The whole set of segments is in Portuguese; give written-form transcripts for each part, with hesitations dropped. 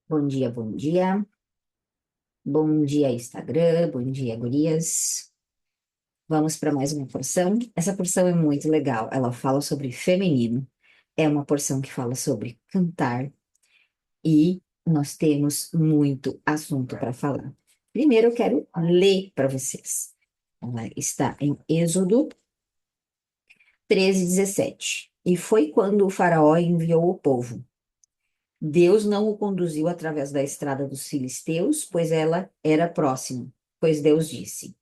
Bom dia, bom dia. Bom dia, Instagram. Bom dia, gurias. Vamos para mais uma porção. Essa porção é muito legal. Ela fala sobre feminino. É uma porção que fala sobre cantar e nós temos muito assunto para falar. Primeiro, eu quero ler para vocês. Ela está em Êxodo 13:17. E foi quando o faraó enviou o povo. Deus não o conduziu através da estrada dos filisteus, pois ela era próxima. Pois Deus disse: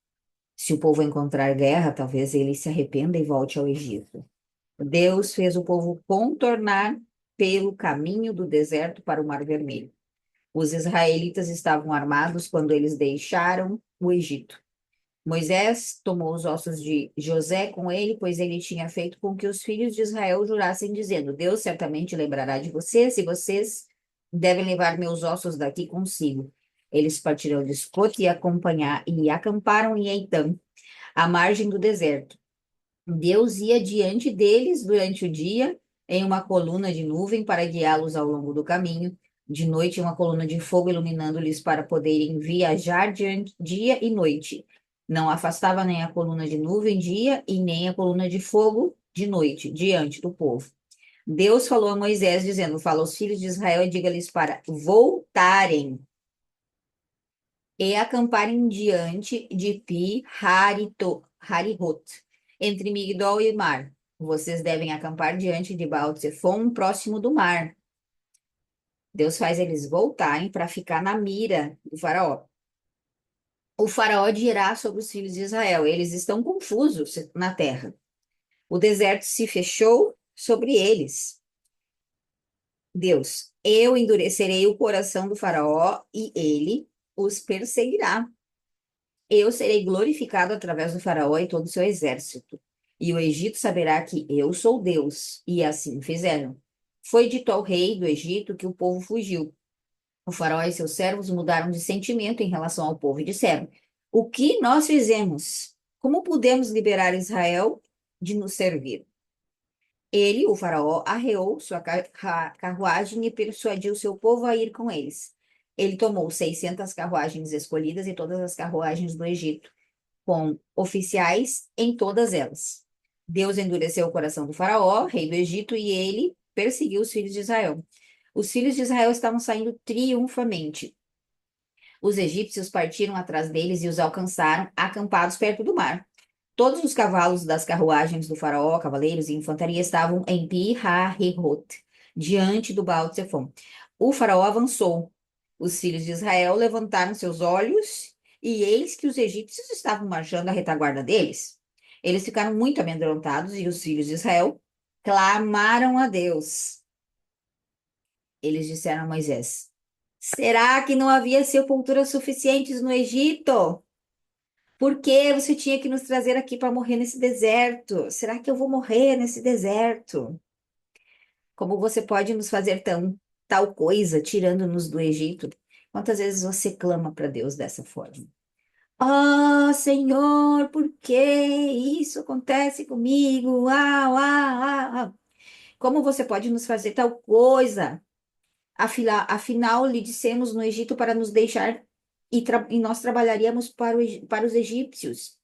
se o povo encontrar guerra, talvez ele se arrependa e volte ao Egito. Deus fez o povo contornar pelo caminho do deserto para o Mar Vermelho. Os israelitas estavam armados quando eles deixaram o Egito. Moisés tomou os ossos de José com ele, pois ele tinha feito com que os filhos de Israel jurassem, dizendo: Deus certamente lembrará de vocês, e vocês devem levar meus ossos daqui consigo. Eles partiram de Sucote e acamparam em Eitã, à margem do deserto. Deus ia diante deles durante o dia em uma coluna de nuvem para guiá-los ao longo do caminho. De noite, uma coluna de fogo iluminando-lhes para poderem viajar dia e noite. Não afastava nem a coluna de nuvem dia e nem a coluna de fogo de noite diante do povo. Deus falou a Moisés, dizendo: Fala aos filhos de Israel e diga-lhes para voltarem e acamparem diante de Harihot, entre Migdol e mar. Vocês devem acampar diante de Baal-Zefon, próximo do mar. Deus faz eles voltarem para ficar na mira do faraó. O faraó dirá sobre os filhos de Israel: eles estão confusos na terra. O deserto se fechou sobre eles. Deus, eu endurecerei o coração do faraó e ele os perseguirá. Eu serei glorificado através do faraó e todo o seu exército. E o Egito saberá que eu sou Deus. E assim fizeram. Foi dito ao rei do Egito que o povo fugiu. O faraó e seus servos mudaram de sentimento em relação ao povo e disseram: O que nós fizemos? Como podemos liberar Israel de nos servir? Ele, o faraó, arreou sua carruagem e persuadiu seu povo a ir com eles. Ele tomou 600 carruagens escolhidas e todas as carruagens do Egito com oficiais em todas elas. Deus endureceu o coração do faraó, rei do Egito, e ele perseguiu os filhos de Israel. Os filhos de Israel estavam saindo triunfamente. Os egípcios partiram atrás deles e os alcançaram, acampados perto do mar. Todos os cavalos das carruagens do faraó, cavaleiros e infantaria estavam em Pi-Hahirot, diante do Baal-Zefon. O faraó avançou. Os filhos de Israel levantaram seus olhos e eis que os egípcios estavam marchando à retaguarda deles. Eles ficaram muito amedrontados e os filhos de Israel clamaram a Deus. Eles disseram a Moisés: Será que não havia sepulturas suficientes no Egito? Por que você tinha que nos trazer aqui para morrer nesse deserto? Será que eu vou morrer nesse deserto? Como você pode nos fazer tal coisa, tirando-nos do Egito? Quantas vezes você clama para Deus dessa forma? Ah, Senhor, por que isso acontece comigo? Como você pode nos fazer tal coisa? Afinal, lhe dissemos no Egito para nos deixar e nós trabalharíamos para os egípcios.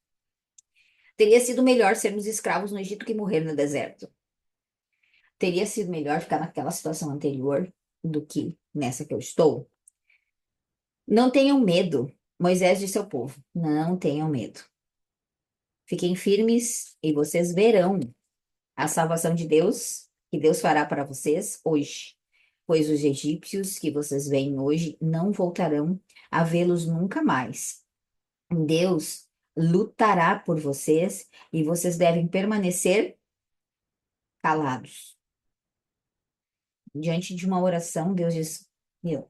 Teria sido melhor sermos escravos no Egito que morrer no deserto. Teria sido melhor ficar naquela situação anterior do que nessa que eu estou. Não tenham medo, Moisés disse ao povo. Não tenham medo. Fiquem firmes e vocês verão a salvação de Deus que Deus fará para vocês hoje. Pois os egípcios que vocês veem hoje não voltarão a vê-los nunca mais. Deus lutará por vocês e vocês devem permanecer calados. Diante de uma oração, meu,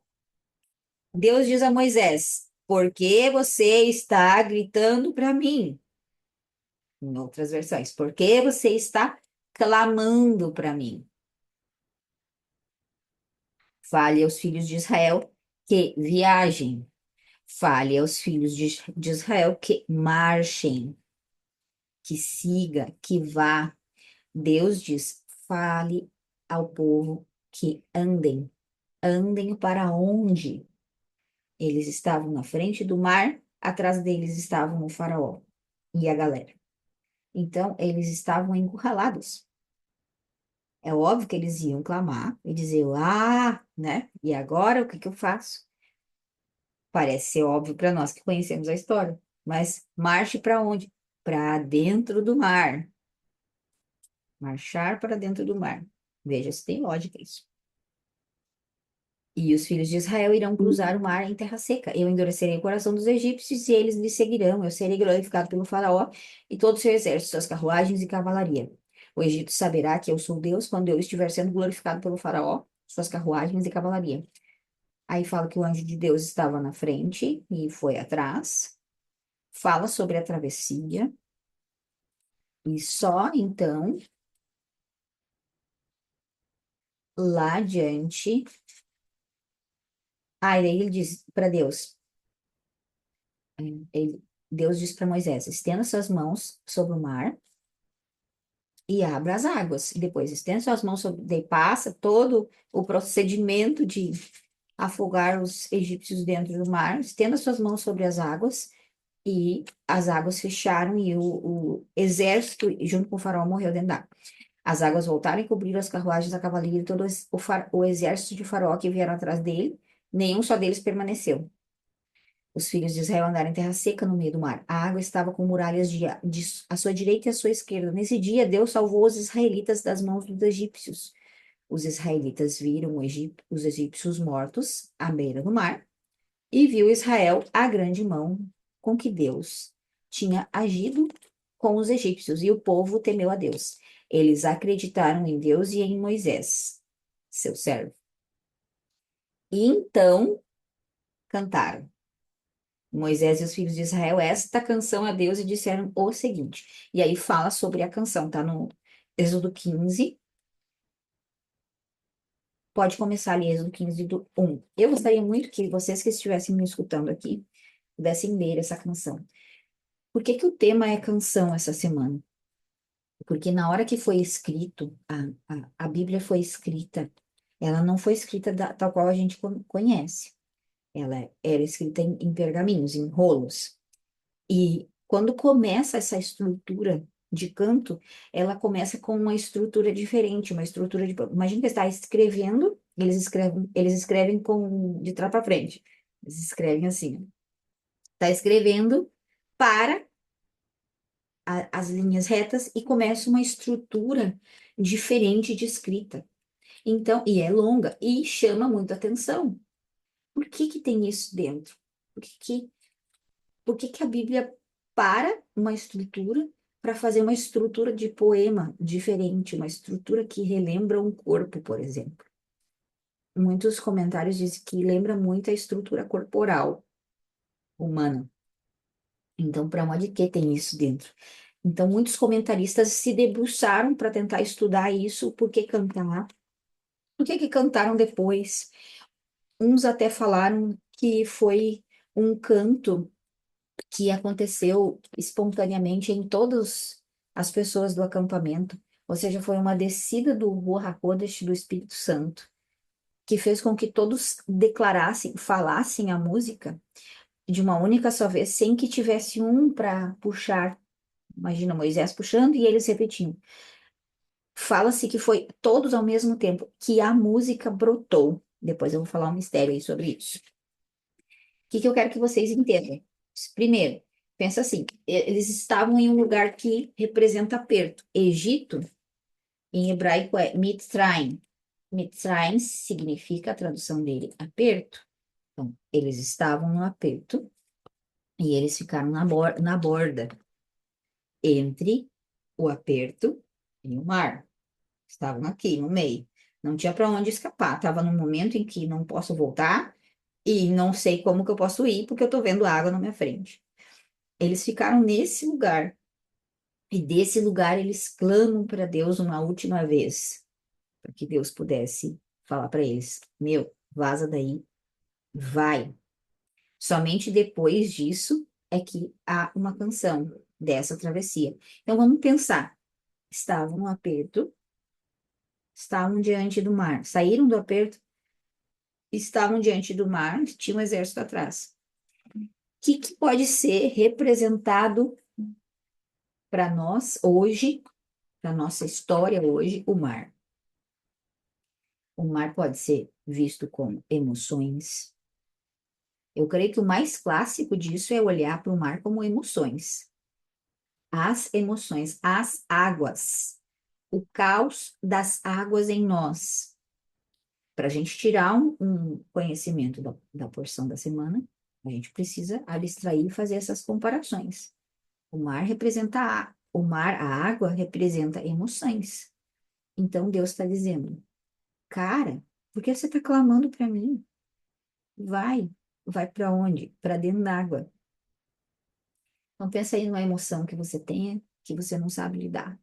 Deus diz a Moisés: Por que você está gritando para mim? Em outras versões, por que você está clamando para mim? Fale aos filhos de Israel que viajem. Fale aos filhos de Israel que marchem, que siga, que vá. Deus diz: fale ao povo que andem. Andem para onde? Eles estavam na frente do mar, atrás deles estavam o faraó e a galera. Então, eles estavam encurralados. É óbvio que eles iam clamar e dizer, né? E agora o que que eu faço? Parece ser óbvio para nós que conhecemos a história, mas marche para onde? Para dentro do mar. Marchar para dentro do mar. Veja se tem lógica isso. E os filhos de Israel irão cruzar o mar em terra seca. Eu endurecerei o coração dos egípcios e eles lhe seguirão. Eu serei glorificado pelo faraó e todo o seu exército, suas carruagens e cavalaria. O Egito saberá que eu sou Deus quando eu estiver sendo glorificado pelo faraó, suas carruagens e cavalaria. Aí fala que o anjo de Deus estava na frente e foi atrás. Fala sobre a travessia. E só então, lá adiante, aí ele diz para Deus, ele, Deus diz para Moisés, estenda suas mãos sobre o mar e abra as águas. E depois estenda suas mãos sobre, daí passa todo o procedimento de afogar os egípcios dentro do mar, estenda suas mãos sobre as águas e as águas fecharam e o exército, junto com o faraó, morreu dentro d'água. As águas voltaram e cobriram as carruagens, a cavalaria e todo o exército de Faraó que vieram atrás dele. Nenhum só deles permaneceu. Os filhos de Israel andaram em terra seca no meio do mar. A água estava com muralhas à sua direita e à sua esquerda. Nesse dia, Deus salvou os israelitas das mãos dos egípcios. Os israelitas viram os egípcios mortos à beira do mar e viu Israel a grande mão com que Deus tinha agido com os egípcios, e o povo temeu a Deus. Eles acreditaram em Deus e em Moisés, seu servo. E então cantaram. Moisés e os filhos de Israel esta canção a Deus e disseram o seguinte. E aí fala sobre a canção, tá no Êxodo 15. Pode começar ali, Êxodo 15 do 1. Eu gostaria muito que vocês que estivessem me escutando aqui pudessem ler essa canção. Por que que o tema é canção essa semana? Porque na hora que foi escrito, a Bíblia foi escrita, ela não foi escrita tal qual a gente conhece. Ela era escrita em pergaminhos, em rolos. E quando começa essa estrutura de canto, ela começa com uma estrutura diferente, uma estrutura de... Imagina que você está escrevendo, eles escrevem de trás para frente. Eles escrevem assim. Está escrevendo para as linhas retas e começa uma estrutura diferente de escrita. Então, e é longa e chama muita atenção. Por que que tem isso dentro? Por que que, por que que a Bíblia para uma estrutura para fazer uma estrutura de poema diferente, uma estrutura que relembra um corpo, por exemplo? Muitos comentários dizem que lembra muito a estrutura corporal humana. Então, para onde que tem isso dentro? Então, muitos comentaristas se debruçaram para tentar estudar isso, por que cantar, por que que cantaram depois. Uns até falaram que foi um canto que aconteceu espontaneamente em todas as pessoas do acampamento, ou seja, foi uma descida do Ruach HaKodesh do Espírito Santo, que fez com que todos declarassem, falassem a música de uma única só vez, sem que tivesse um para puxar. Imagina Moisés puxando e eles repetindo. Fala-se que foi todos ao mesmo tempo que a música brotou. Depois eu vou falar um mistério aí sobre isso. O que que eu quero que vocês entendam? Primeiro, pensa assim, eles estavam em um lugar que representa aperto. Egito, em hebraico, é Mitzrayim. Mitzrayim significa, a tradução dele, aperto. Então, eles estavam no aperto e eles ficaram na borda entre o aperto e o mar. Estavam aqui no meio. Não tinha para onde escapar. Estava num momento em que não posso voltar e não sei como que eu posso ir porque eu estou vendo água na minha frente. Eles ficaram nesse lugar e desse lugar eles clamam para Deus uma última vez, para que Deus pudesse falar para eles: Meu, vaza daí, vai. Somente depois disso é que há uma canção dessa travessia. Então vamos pensar. Estavam no aperto, estavam diante do mar, saíram do aperto estavam diante do mar, tinha um exército atrás. O que pode ser representado para nós hoje, para nossa história hoje, o mar? O mar pode ser visto como emoções. Eu creio que o mais clássico disso é olhar para o mar como emoções. As emoções, as águas, o caos das águas em nós. Para a gente tirar um conhecimento da porção da semana, a gente precisa abstrair e fazer essas comparações. O mar representa o mar, a água representa emoções. Então Deus está dizendo, cara, por que você está clamando para mim? Vai, vai para onde? Para dentro d'água. Então pensa aí numa emoção que você tenha, que você não sabe lidar,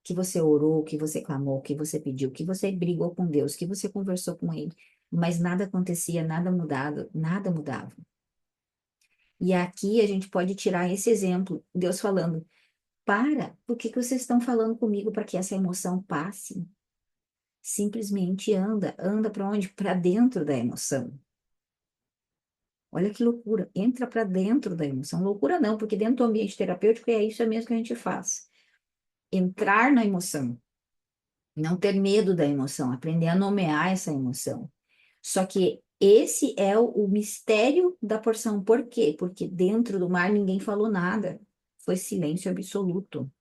que você orou, que você clamou, que você pediu, que você brigou com Deus, que você conversou com Ele, mas nada acontecia, nada mudado, nada mudava. E aqui a gente pode tirar esse exemplo, Deus falando, por que que vocês estão falando comigo para que essa emoção passe? Simplesmente anda, anda para onde? Para dentro da emoção. Olha que loucura, entra para dentro da emoção. Loucura não, porque dentro do ambiente terapêutico é isso mesmo que a gente faz. Entrar na emoção, não ter medo da emoção, aprender a nomear essa emoção. Só que esse é o mistério da porção. Por quê? Porque dentro do mar ninguém falou nada. Foi silêncio absoluto.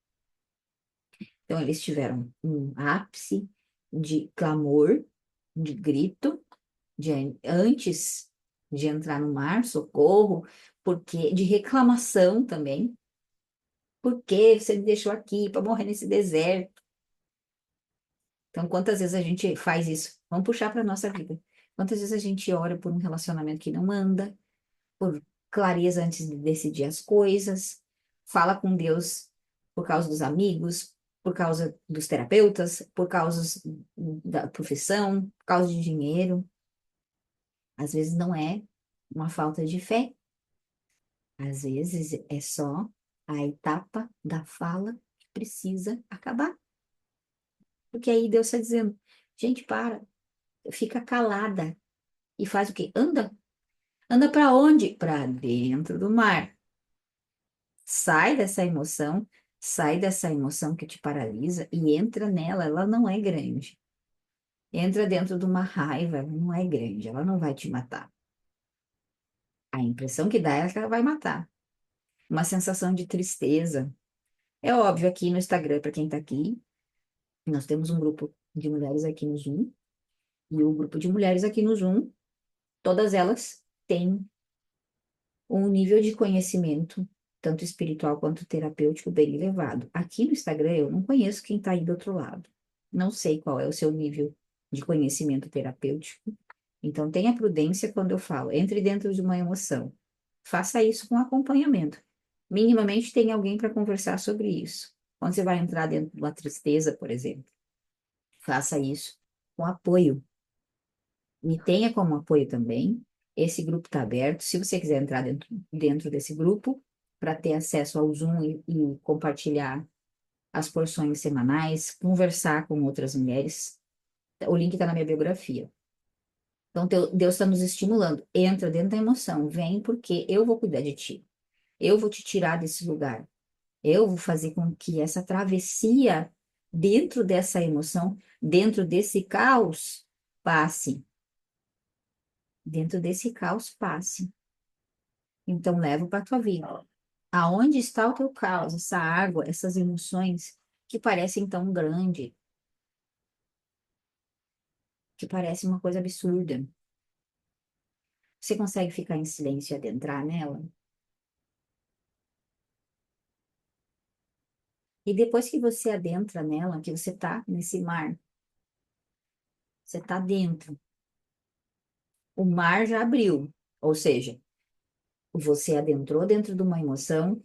Então eles tiveram um ápice de clamor, de grito, de antes de entrar no mar, socorro, porque de reclamação também. Por que você me deixou aqui para morrer nesse deserto? Então, quantas vezes a gente faz isso? Vamos puxar para a nossa vida. Quantas vezes a gente ora por um relacionamento que não anda, por clareza antes de decidir as coisas, fala com Deus por causa dos amigos, por causa dos terapeutas, por causa da profissão, por causa de dinheiro. Às vezes não é uma falta de fé, às vezes é só a etapa da fala que precisa acabar. Porque aí Deus está dizendo, gente, fica calada e faz o quê? Anda. Anda para onde? Para dentro do mar. Sai dessa emoção que te paralisa e entra nela, ela não é grande. Entra dentro de uma raiva, ela não é grande, ela não vai te matar. A impressão que dá é que ela vai matar. Uma sensação de tristeza. É óbvio, aqui no Instagram, para quem está aqui, nós temos um grupo de mulheres aqui no Zoom, e o grupo de mulheres aqui no Zoom, todas elas têm um nível de conhecimento, tanto espiritual quanto terapêutico, bem elevado. Aqui no Instagram, eu não conheço quem está aí do outro lado. Não sei qual é o seu nível de conhecimento terapêutico. Então, tenha prudência quando eu falo. Entre dentro de uma emoção. Faça isso com acompanhamento. Minimamente, tenha alguém para conversar sobre isso. Quando você vai entrar dentro de uma tristeza, por exemplo, faça isso com apoio. Me tenha como apoio também. Esse grupo está aberto. Se você quiser entrar dentro desse grupo, para ter acesso ao Zoom e compartilhar as porções semanais, conversar com outras mulheres, o link está na minha biografia. Então, Deus está nos estimulando. Entra dentro da emoção. Vem porque eu vou cuidar de ti. Eu vou te tirar desse lugar. Eu vou fazer com que essa travessia dentro dessa emoção, dentro desse caos, passe. Dentro desse caos, passe. Então, leva para a tua vida. Aonde está o teu caos, essa água, essas emoções que parecem tão grande, que parece uma coisa absurda? Você consegue ficar em silêncio e adentrar nela? E depois que você adentra nela, que você tá nesse mar, você tá dentro, o mar já abriu. Ou seja, você adentrou dentro de uma emoção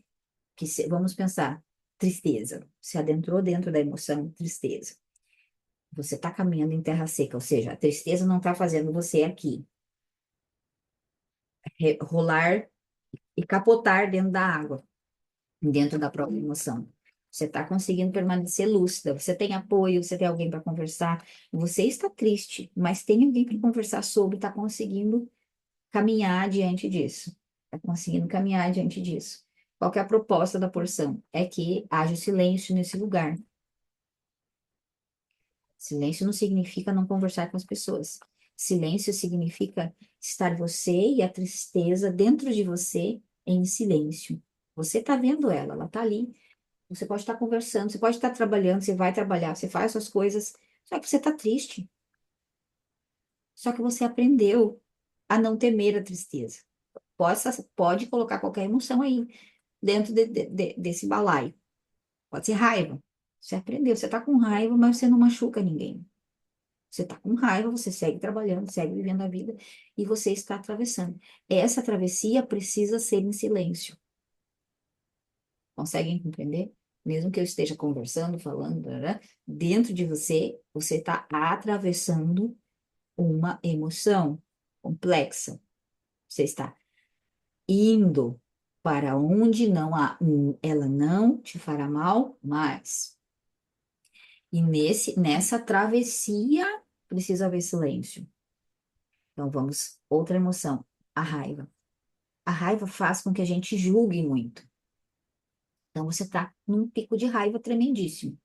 vamos pensar, tristeza. Você adentrou dentro da emoção, tristeza. Você está caminhando em terra seca, ou seja, a tristeza não está fazendo você aqui rolar e capotar dentro da água, dentro da própria emoção. Você está conseguindo permanecer lúcida, você tem apoio, você tem alguém para conversar. Você está triste, mas tem alguém para conversar sobre, está conseguindo caminhar diante disso. Está conseguindo caminhar diante disso. Qual que é a proposta da porção? É que haja silêncio nesse lugar. Silêncio não significa não conversar com as pessoas. Silêncio significa estar você e a tristeza dentro de você em silêncio. Você está vendo ela, ela está ali. Você pode estar conversando, você pode estar trabalhando, você vai trabalhar, você faz suas coisas, só que você está triste. Só que você aprendeu a não temer a tristeza. Pode colocar qualquer emoção aí dentro desse balaio. Pode ser raiva. Você aprendeu, você está com raiva, mas você não machuca ninguém. Você está com raiva, você segue trabalhando, segue vivendo a vida e você está atravessando. Essa travessia precisa ser em silêncio. Conseguem compreender? Mesmo que eu esteja conversando, falando, né? Dentro de você, você está atravessando uma emoção complexa. Você está indo para onde não há, ela não te fará mal mais. E nessa travessia precisa haver silêncio. Então vamos, outra emoção, a raiva. A raiva faz com que a gente julgue muito. Então você está num pico de raiva tremendíssimo.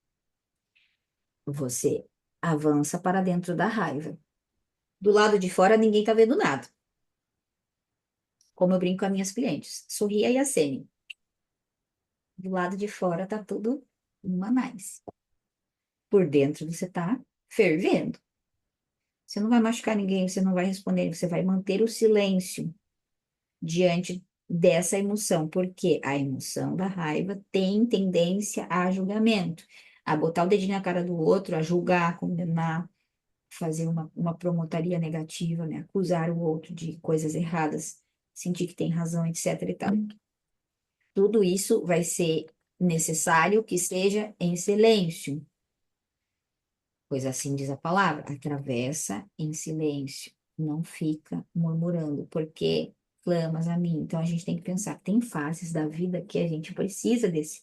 Você avança para dentro da raiva. Do lado de fora ninguém está vendo nada. Como eu brinco com as minhas clientes. Sorria e acene. Do lado de fora tá tudo uma nice. Por dentro você tá fervendo. Você não vai machucar ninguém, você não vai responder, você vai manter o silêncio diante dessa emoção, porque a emoção da raiva tem tendência a julgamento, a botar o dedinho na cara do outro, a julgar, a condenar, fazer uma promotoria negativa, né? Acusar o outro de coisas erradas, sentir que tem razão, etc e tal. Tudo isso vai ser necessário que seja em silêncio, pois assim diz a palavra, atravessa em silêncio, não fica murmurando, porque clamas a mim. Então a gente tem que pensar, tem fases da vida que a gente precisa desse.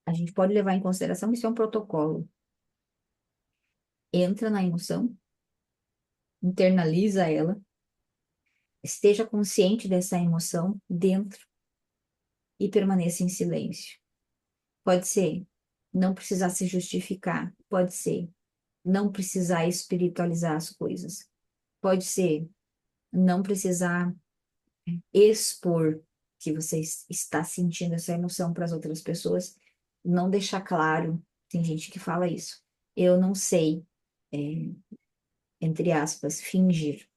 A gente pode levar em consideração que isso é um protocolo. Entra na emoção, internaliza ela, esteja consciente dessa emoção dentro e permaneça em silêncio. Pode ser não precisar se justificar, pode ser não precisar espiritualizar as coisas, pode ser não precisar expor que você está sentindo essa emoção para as outras pessoas, não deixar claro. Tem gente que fala isso. Eu não sei, é, entre aspas, fingir.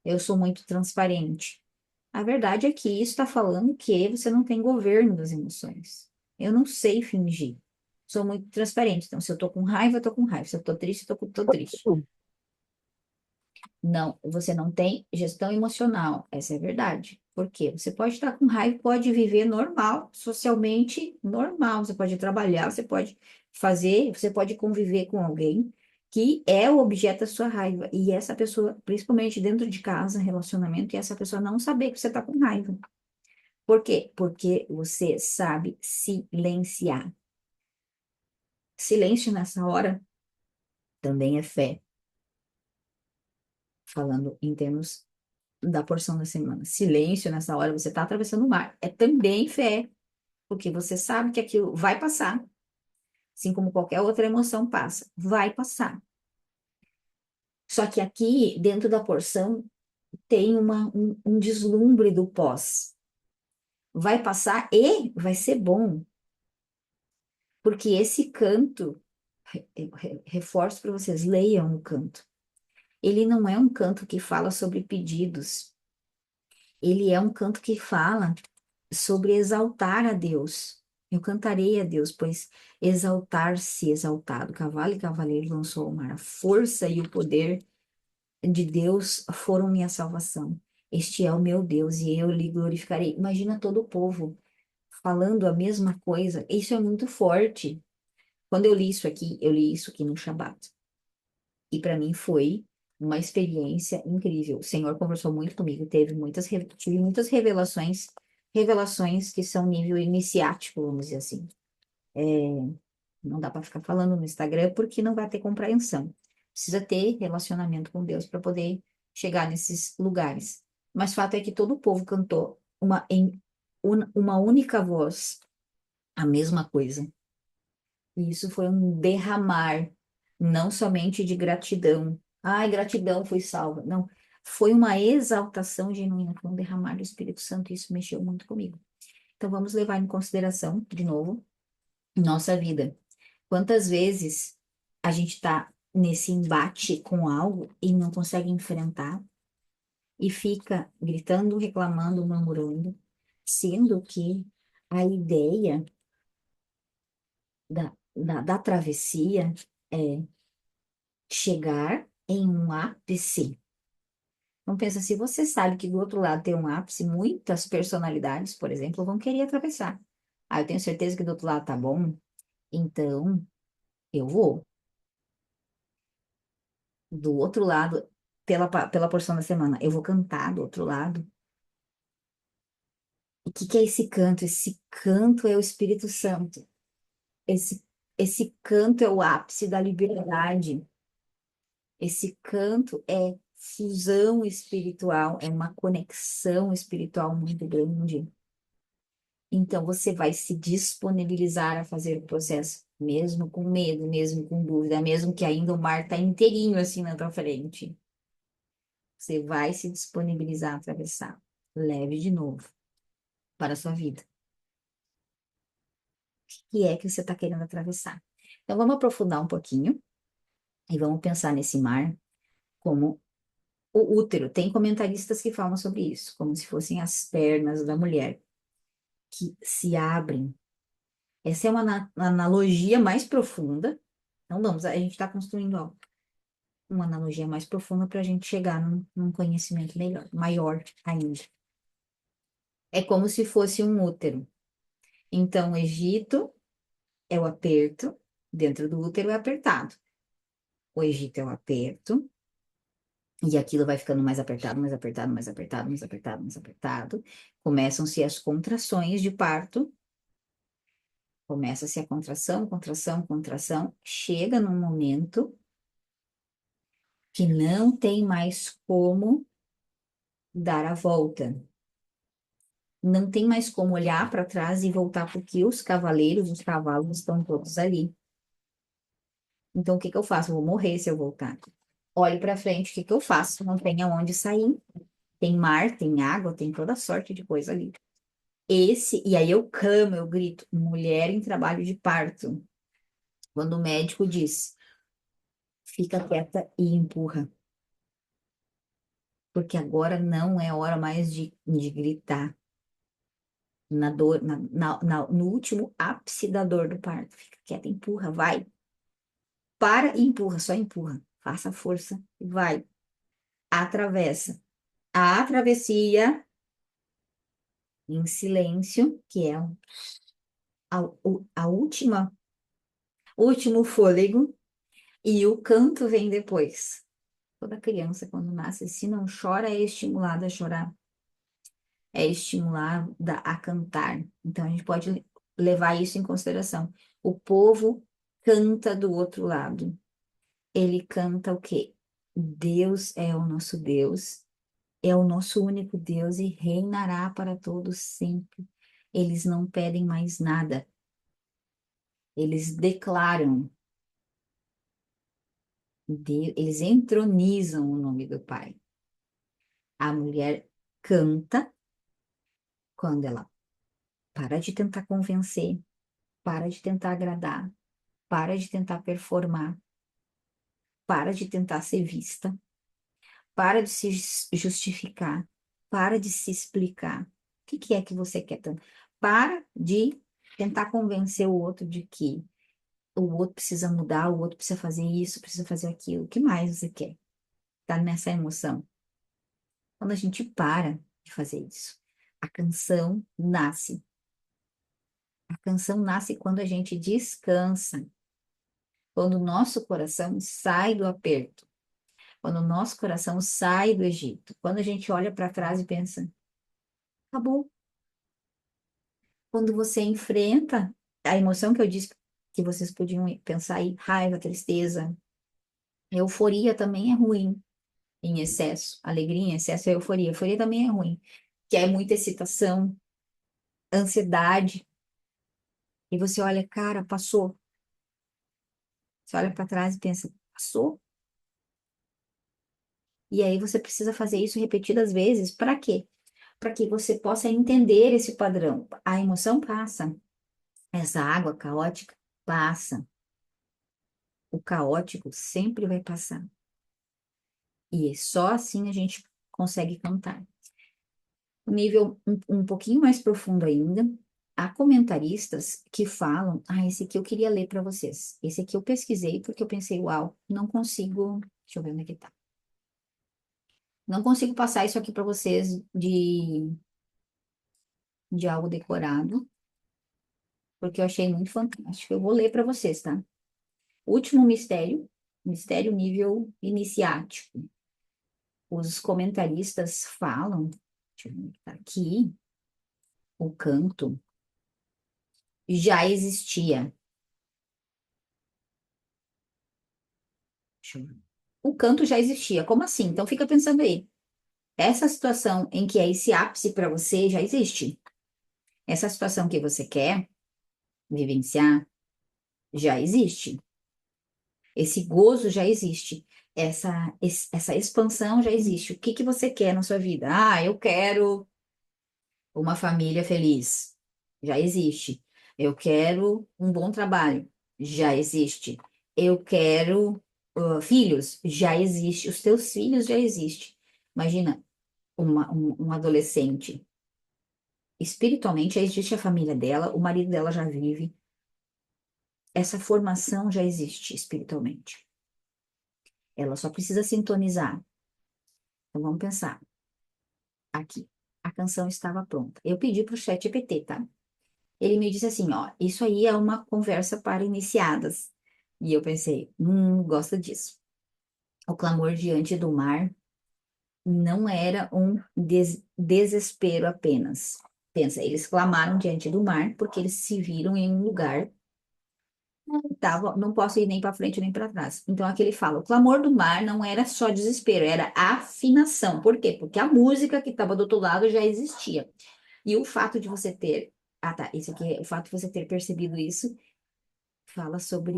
Eu sou muito transparente. A verdade é que isso está falando que você não tem governo das emoções. Eu não sei fingir. Sou muito transparente. Então, se eu tô com raiva, eu tô com raiva. Se eu tô triste, tô triste. Não, você não tem gestão emocional, essa é a verdade. Por quê? Você pode estar com raiva, pode viver normal, socialmente normal. Você pode trabalhar, você pode fazer, você pode conviver com alguém que é o objeto da sua raiva. E essa pessoa, principalmente dentro de casa, relacionamento, e essa pessoa não saber que você está com raiva. Por quê? Porque você sabe silenciar. Silêncio nessa hora também é fé, falando em termos da porção da semana. Silêncio nessa hora, você está atravessando o mar. É também fé, porque você sabe que aquilo vai passar, assim como qualquer outra emoção passa, vai passar. Só que aqui, dentro da porção, tem um deslumbre do pós. Vai passar e vai ser bom, porque esse canto, reforço para vocês, leiam o canto. Ele não é um canto que fala sobre pedidos, ele é um canto que fala sobre exaltar a Deus. Eu cantarei a Deus, pois exaltar-se exaltado, cavalo e cavaleiro lançou ao mar. A força e o poder de Deus foram minha salvação. Este é o meu Deus e eu lhe glorificarei. Imagina todo o povo falando a mesma coisa. Isso é muito forte. Quando eu li isso aqui no Shabat. E para mim foi uma experiência incrível. O Senhor conversou muito comigo, tive muitas revelações, revelações que são nível iniciático, vamos dizer assim. Não dá para ficar falando no Instagram porque não vai ter compreensão. Precisa ter relacionamento com Deus para poder chegar nesses lugares. Mas fato é que todo o povo cantou uma única voz, a mesma coisa. E isso foi um derramar, não somente de gratidão. Ai, gratidão, fui salva. Não, foi uma exaltação genuína, foi um derramar do Espírito Santo, e isso mexeu muito comigo. Então vamos levar em consideração, de novo, nossa vida. Quantas vezes a gente está nesse embate com algo e não consegue enfrentar e fica gritando, reclamando, murmurando, sendo que a ideia da travessia é chegar em um ápice. Então pensa, se você sabe que do outro lado tem um ápice, muitas personalidades, por exemplo, vão querer atravessar. Ah, eu tenho certeza que do outro lado tá bom, então eu vou. Do outro lado, pela porção da semana, eu vou cantar do outro lado. O que que é esse canto? Esse canto é o Espírito Santo. Esse, esse canto é o ápice da liberdade. Esse canto é fusão espiritual, é uma conexão espiritual muito grande. Então, você vai se disponibilizar a fazer o processo, mesmo com medo, mesmo com dúvida, mesmo que ainda o mar está inteirinho assim na tua frente. Você vai se disponibilizar a atravessar. Leve de novo para a sua vida. O que é que você está querendo atravessar? Então, vamos aprofundar um pouquinho e vamos pensar nesse mar como o útero. Tem comentaristas que falam sobre isso, como se fossem as pernas da mulher que se abrem. Essa é uma analogia mais profunda. Então, vamos, a gente está construindo algo, uma analogia mais profunda para a gente chegar num conhecimento melhor, maior ainda. É como se fosse um útero. Então, o Egito é o aperto, dentro do útero é apertado. O Egito é o aperto, e aquilo vai ficando mais apertado, mais apertado, mais apertado, mais apertado, mais apertado. Começam-se as contrações de parto, começa-se a contração, contração, contração, chega num momento que não tem mais como dar a volta. Não tem mais como olhar para trás e voltar, porque os cavaleiros, os cavalos estão todos ali. Então, o que que eu faço? Eu vou morrer se eu voltar. Olho para frente, o que que eu faço? Não tem aonde sair. Tem mar, tem água, tem toda sorte de coisa ali. E aí eu clamo, eu grito, mulher em trabalho de parto. Quando o médico diz, fica quieta e empurra, porque agora não é hora mais de gritar na dor, no último ápice da dor do parto. Fica quieta, empurra, vai. Para e empurra, só empurra. Faça força, vai. Atravessa. A travessia em silêncio, que é a último fôlego, e o canto vem depois. Toda criança, quando nasce, se não chora, é estimulada a chorar, é estimulada a cantar. Então, a gente pode levar isso em consideração. O povo canta do outro lado. Ele canta o quê? Deus é o nosso Deus, é o nosso único Deus e reinará para todos sempre. Eles não pedem mais nada, eles declaram, eles entronizam o nome do Pai. A mulher canta quando ela para de tentar convencer, para de tentar agradar, para de tentar performar, para de tentar ser vista, para de se justificar, para de se explicar. O que que é que você quer tanto? Para de tentar convencer o outro de que o outro precisa mudar, o outro precisa fazer isso, precisa fazer aquilo. O que mais você quer? Tá nessa emoção. Quando a gente para de fazer isso, a canção nasce. A canção nasce quando a gente descansa, quando o nosso coração sai do aperto, quando o nosso coração sai do Egito, quando a gente olha para trás e pensa, acabou. Quando você enfrenta A emoção que eu disse que vocês podiam pensar aí, raiva, tristeza, euforia também é ruim em excesso. Alegria em excesso é euforia. Euforia também é ruim, que é muita excitação, ansiedade. E você olha, cara, passou. Você olha para trás e pensa, passou? E aí você precisa fazer isso repetidas vezes. Para quê? Para que você possa entender esse padrão. A emoção passa, essa água caótica passa. O caótico sempre vai passar. E só assim a gente consegue cantar. Um nível um pouquinho mais profundo ainda, há comentaristas que falam, esse aqui eu queria ler para vocês. Esse aqui eu pesquisei porque eu pensei, uau, não consigo, deixa eu ver onde é que tá. Não consigo passar isso aqui para vocês de algo decorado, porque eu achei muito fantástico. Eu vou ler para vocês, tá? Último mistério, mistério nível iniciático. Os comentaristas falam, deixa eu ver onde tá aqui, o canto já existia. Deixa eu ver. O canto já existia. Como assim? Então fica pensando aí. Essa situação em que é esse ápice para você já existe. Essa situação que você quer vivenciar já existe. Esse gozo já existe. Essa expansão já existe. O que que você quer na sua vida? Eu quero uma família feliz. Já existe. Eu quero um bom trabalho. Já existe. Eu quero filhos. Já existe. Os teus filhos já existem. Imagina um adolescente. Espiritualmente, já existe a família dela, o marido dela já vive. Essa formação já existe espiritualmente. Ela só precisa sintonizar. Então vamos pensar. Aqui, a canção estava pronta. Eu pedi para o chat GPT, tá? Ele me disse assim, ó, isso aí é uma conversa para iniciadas. E eu pensei, gosto disso. O clamor diante do mar não era um desespero apenas. Pensa, eles clamaram diante do mar porque eles se viram em um lugar que tava, não posso ir nem para frente nem para trás. Então aqui ele fala, o clamor do mar não era só desespero, era afinação. Por quê? Porque a música que estava do outro lado já existia. E o fato de você ter, tá, isso aqui, o fato de você ter percebido isso fala sobre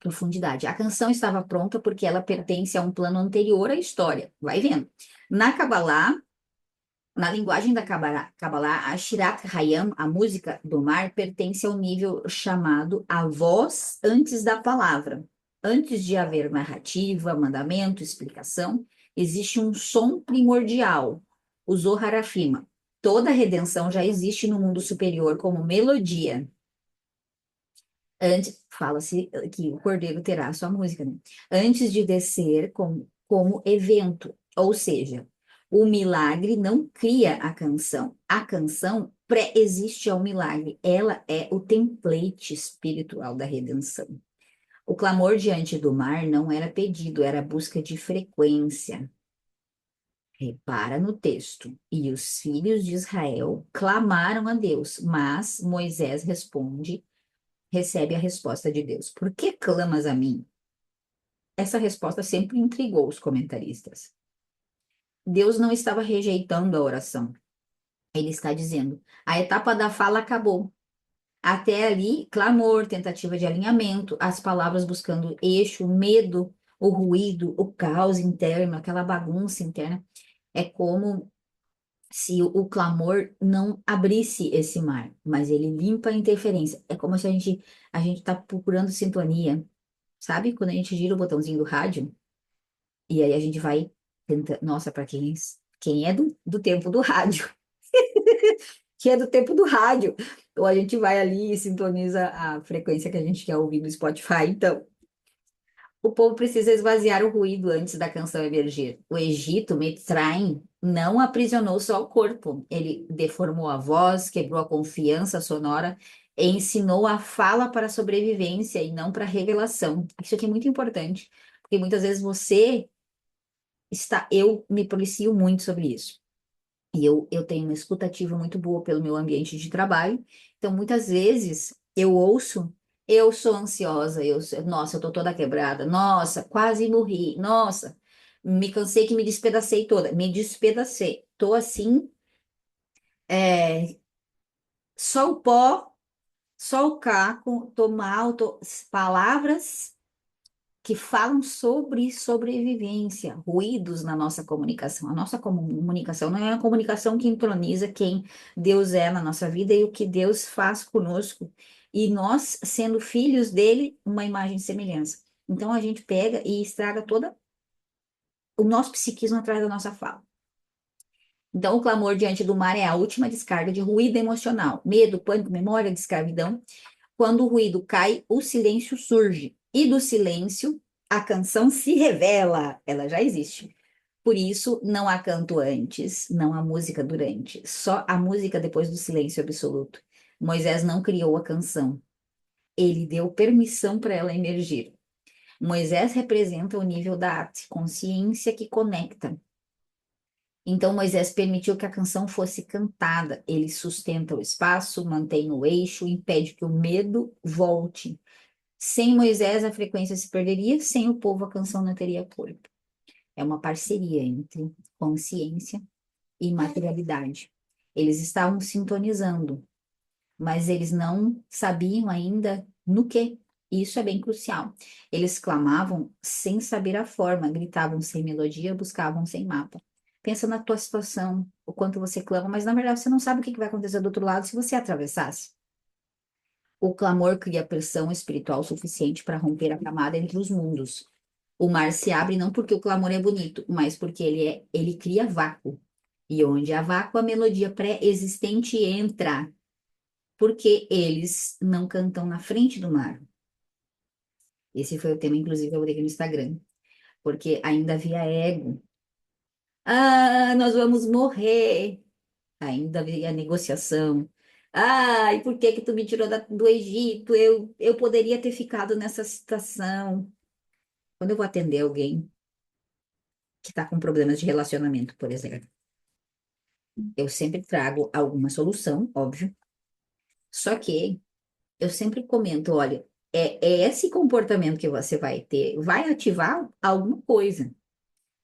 profundidade. A canção estava pronta porque ela pertence a um plano anterior à história. Vai vendo. Na Kabbalah, na linguagem da Kabbalah, a Shirat Hayam, a música do mar, pertence ao nível chamado a voz antes da palavra. Antes de haver narrativa, mandamento, explicação, existe um som primordial, o Zohar afirma. Toda redenção já existe no mundo superior como melodia. Antes, fala-se que o cordeiro terá a sua música, né? Antes de descer como evento, ou seja, o milagre não cria a canção pré-existe ao milagre, ela é o template espiritual da redenção. O clamor diante do mar não era pedido, era busca de frequência. Repara no texto. E os filhos de Israel clamaram a Deus, mas Moisés recebe a resposta de Deus. Por que clamas a mim? Essa resposta sempre intrigou os comentaristas. Deus não estava rejeitando a oração. Ele está dizendo: a etapa da fala acabou. Até ali, clamor, tentativa de alinhamento, as palavras buscando eixo, o medo, o ruído, o caos interno, aquela bagunça interna. É como se o clamor não abrisse esse mar, mas ele limpa a interferência. É como se a gente está procurando sintonia. Sabe quando a gente gira o botãozinho do rádio e aí a gente vai tentando. Nossa, para quem é do tempo do rádio, que é do tempo do rádio, ou a gente vai ali e sintoniza a frequência que a gente quer ouvir no Spotify. Então, o povo precisa esvaziar o ruído antes da canção emergir. O Egito, Mitzrayim, não aprisionou só o corpo, ele deformou a voz, quebrou a confiança sonora. E ensinou a fala para a sobrevivência e não para a revelação. Isso aqui é muito importante. Porque muitas vezes eu me policio muito sobre isso. E eu tenho uma escutativa muito boa pelo meu ambiente de trabalho. Então, muitas vezes, Eu ouço, eu sou ansiosa, nossa, eu tô toda quebrada, nossa, quase morri, nossa, me cansei que me despedacei toda, me despedacei, tô assim, é, só o pó, só o caco, tô mal, palavras que falam sobre sobrevivência, ruídos na nossa comunicação. A nossa comunicação não é a comunicação que entroniza quem Deus é na nossa vida e o que Deus faz conosco. E nós, sendo filhos dele, uma imagem e semelhança. Então a gente pega e estraga toda o nosso psiquismo atrás da nossa fala. Então, o clamor diante do mar é a última descarga de ruído emocional, medo, pânico, memória de escravidão. Quando o ruído cai, o silêncio surge. E do silêncio, a canção se revela. Ela já existe. Por isso, não há canto antes, não há música durante. Só a música depois do silêncio absoluto. Moisés não criou a canção. Ele deu permissão para ela emergir. Moisés representa o nível da arte, consciência que conecta. Então, Moisés permitiu que a canção fosse cantada. Ele sustenta o espaço, mantém o eixo, impede que o medo volte. Sem Moisés, a frequência se perderia, sem o povo, a canção não teria corpo. É uma parceria entre consciência e materialidade. Eles estavam sintonizando, mas eles não sabiam ainda no que. Isso é bem crucial. Eles clamavam sem saber a forma, gritavam sem melodia, buscavam sem mapa. Pensa na tua situação, o quanto você clama, mas na verdade você não sabe o que vai acontecer do outro lado se você atravessasse. O clamor cria pressão espiritual suficiente para romper a camada entre os mundos. O mar se abre não porque o clamor é bonito, mas porque ele cria vácuo. E onde há vácuo, a melodia pré-existente entra, porque eles não cantam na frente do mar. Esse foi o tema, inclusive, que eu botei aqui no Instagram, porque ainda havia ego. Ah, nós vamos morrer. Ainda havia negociação. Ah, e por que que tu me tirou do Egito? Eu poderia ter ficado nessa situação. Quando eu vou atender alguém que está com problemas de relacionamento, por exemplo, eu sempre trago alguma solução, óbvio. Só que eu sempre comento, olha, é esse comportamento que você vai ter, vai ativar alguma coisa.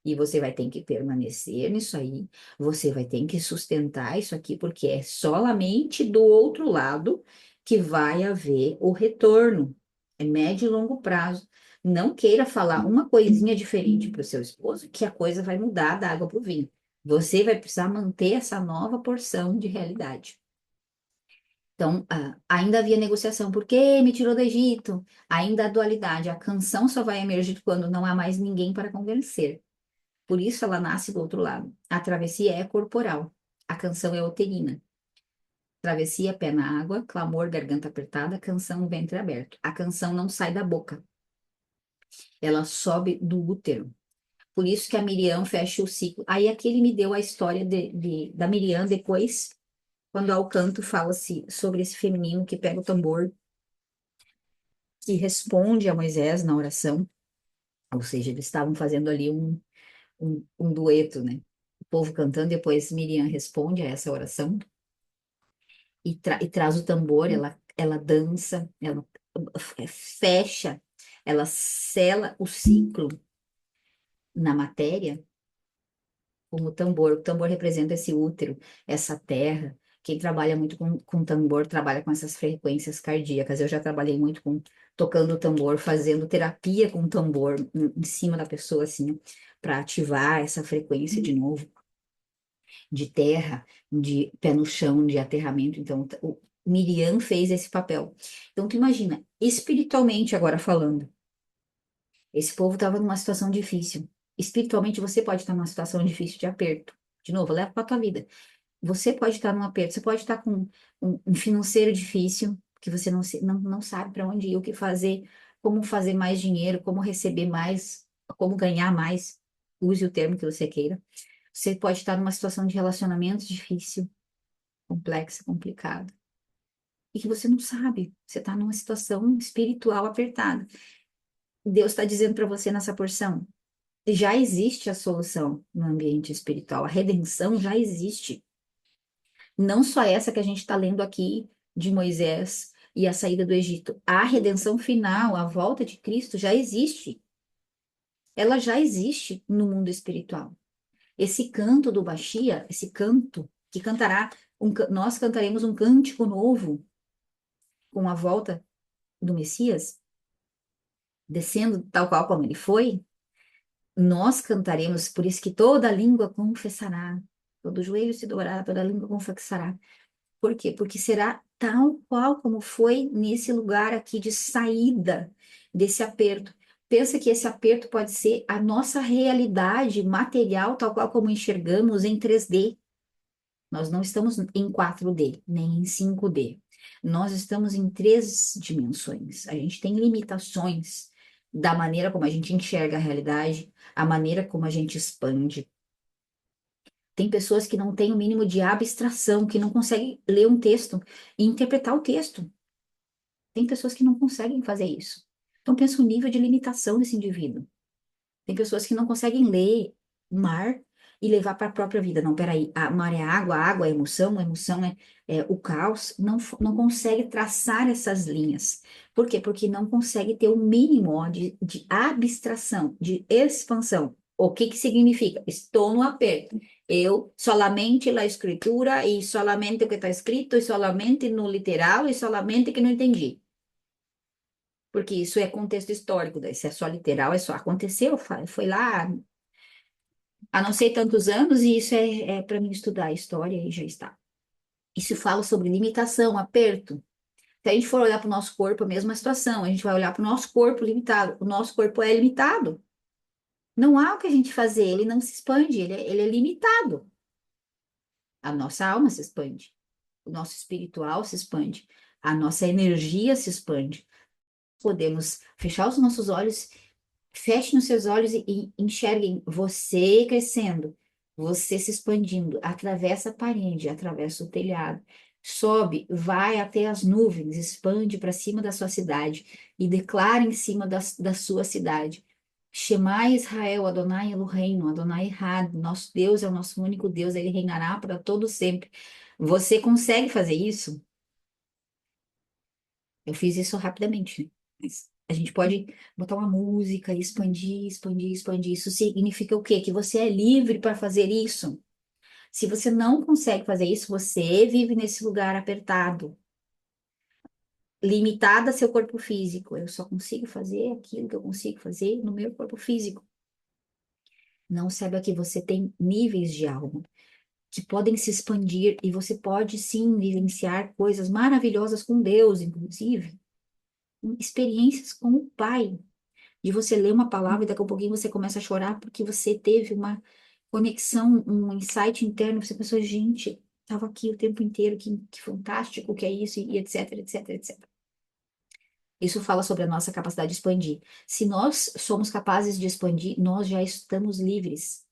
E você vai ter que permanecer nisso aí, você vai ter que sustentar isso aqui, porque é solamente do outro lado que vai haver o retorno. É médio e longo prazo. Não queira falar uma coisinha diferente para o seu esposo, que a coisa vai mudar da água para o vinho. Você vai precisar manter essa nova porção de realidade. Então, ainda havia negociação. Por que me tirou do Egito? Ainda há dualidade. A canção só vai emergir quando não há mais ninguém para convencer. Por isso ela nasce do outro lado. A travessia é corporal. A canção é uterina. Travessia, pé na água, clamor, garganta apertada, canção, ventre aberto. A canção não sai da boca. Ela sobe do útero. Por isso que a Miriam fecha o ciclo. Aí aqui ele me deu a história da Miriam depois, quando ao canto fala-se sobre esse feminino que pega o tambor, que responde a Moisés na oração. Ou seja, eles estavam fazendo ali um dueto, né? O povo cantando, depois Miriam responde a essa oração e traz o tambor, ela dança, ela fecha, ela sela o ciclo na matéria com o tambor. O tambor representa esse útero, essa terra. Quem trabalha muito com tambor trabalha com essas frequências cardíacas. Eu já trabalhei muito com tocando tambor, fazendo terapia com tambor em cima da pessoa, assim, para ativar essa frequência de novo, de terra, de pé no chão, de aterramento. Então, o Miriam fez esse papel. Então, tu imagina, espiritualmente agora falando, esse povo estava numa situação difícil. Espiritualmente, você pode estar numa situação difícil de aperto. De novo, leva para a tua vida. Você pode estar num aperto, você pode estar com um financeiro difícil, que você não sabe para onde ir, o que fazer, como fazer mais dinheiro, como receber mais, como ganhar mais. Use o termo que você queira. Você pode estar numa situação de relacionamento difícil, complexa, complicada, e que você não sabe. Você está numa situação espiritual apertada. Deus está dizendo para você nessa porção: já existe a solução no ambiente espiritual, a redenção já existe. Não só essa que a gente está lendo aqui de Moisés e a saída do Egito. A redenção final, a volta de Cristo já existe. Ela já existe no mundo espiritual. Esse canto do Bashia, esse canto que cantará, nós cantaremos um cântico novo com a volta do Messias, descendo tal qual como ele foi, nós cantaremos, por isso que toda língua confessará, todo joelho se dobrará, toda língua confessará. Por quê? Porque será tal qual como foi nesse lugar aqui de saída desse aperto. Pensa que esse aperto pode ser a nossa realidade material, tal qual como enxergamos em 3D. Nós não estamos em 4D, nem em 5D. Nós estamos em 3 dimensões. A gente tem limitações da maneira como a gente enxerga a realidade, a maneira como a gente expande. Tem pessoas que não têm o mínimo de abstração, que não conseguem ler um texto e interpretar o texto. Tem pessoas que não conseguem fazer isso. Então, pensa o nível de limitação desse indivíduo. Tem pessoas que não conseguem ler o mar e levar para a própria vida. Não, peraí, a mar é água, a água é emoção, a emoção é o caos. Não, não consegue traçar essas linhas. Por quê? Porque não consegue ter o mínimo ó, de abstração, de expansão. O que que significa? Estou no aperto. Eu solamente a escritura e solamente o que está escrito e solamente no literal e solamente que não entendi. Porque isso é contexto histórico, daí se é só literal, é só aconteceu, foi lá, há não sei tantos anos, e isso é para mim estudar a história e já está. Isso fala sobre limitação, aperto. Se a gente for olhar para o nosso corpo, a mesma situação, a gente vai olhar para o nosso corpo limitado. O nosso corpo é limitado. Não há o que a gente fazer, ele não se expande, ele é limitado. A nossa alma se expande, o nosso espiritual se expande, a nossa energia se expande. Podemos fechar os nossos olhos. Feche nos seus olhos e enxerguem você crescendo, você se expandindo, atravessa a parede, atravessa o telhado, sobe, vai até as nuvens, expande para cima da sua cidade e declara em cima da sua cidade. Shema Israel, Adonai Eloheinu, Adonai Had, nosso Deus é o nosso único Deus, ele reinará para todo sempre. Você consegue fazer isso? Eu fiz isso rapidamente, né? Mas a gente pode botar uma música e expandir, expandir, expandir. Isso significa o quê? Que você é livre para fazer isso. Se você não consegue fazer isso, você vive nesse lugar apertado, limitada a seu corpo físico. Eu só consigo fazer aquilo que eu consigo fazer no meu corpo físico. Não saiba que você tem níveis de alma que podem se expandir e você pode sim vivenciar coisas maravilhosas com Deus, inclusive experiências com o Pai. De você ler uma palavra e daqui a pouquinho você começa a chorar porque você teve uma conexão, um insight interno, você pensou, gente, estava aqui o tempo inteiro, que fantástico que é isso, e etc, etc, etc. Isso fala sobre a nossa capacidade de expandir. Se nós somos capazes de expandir, nós já estamos livres.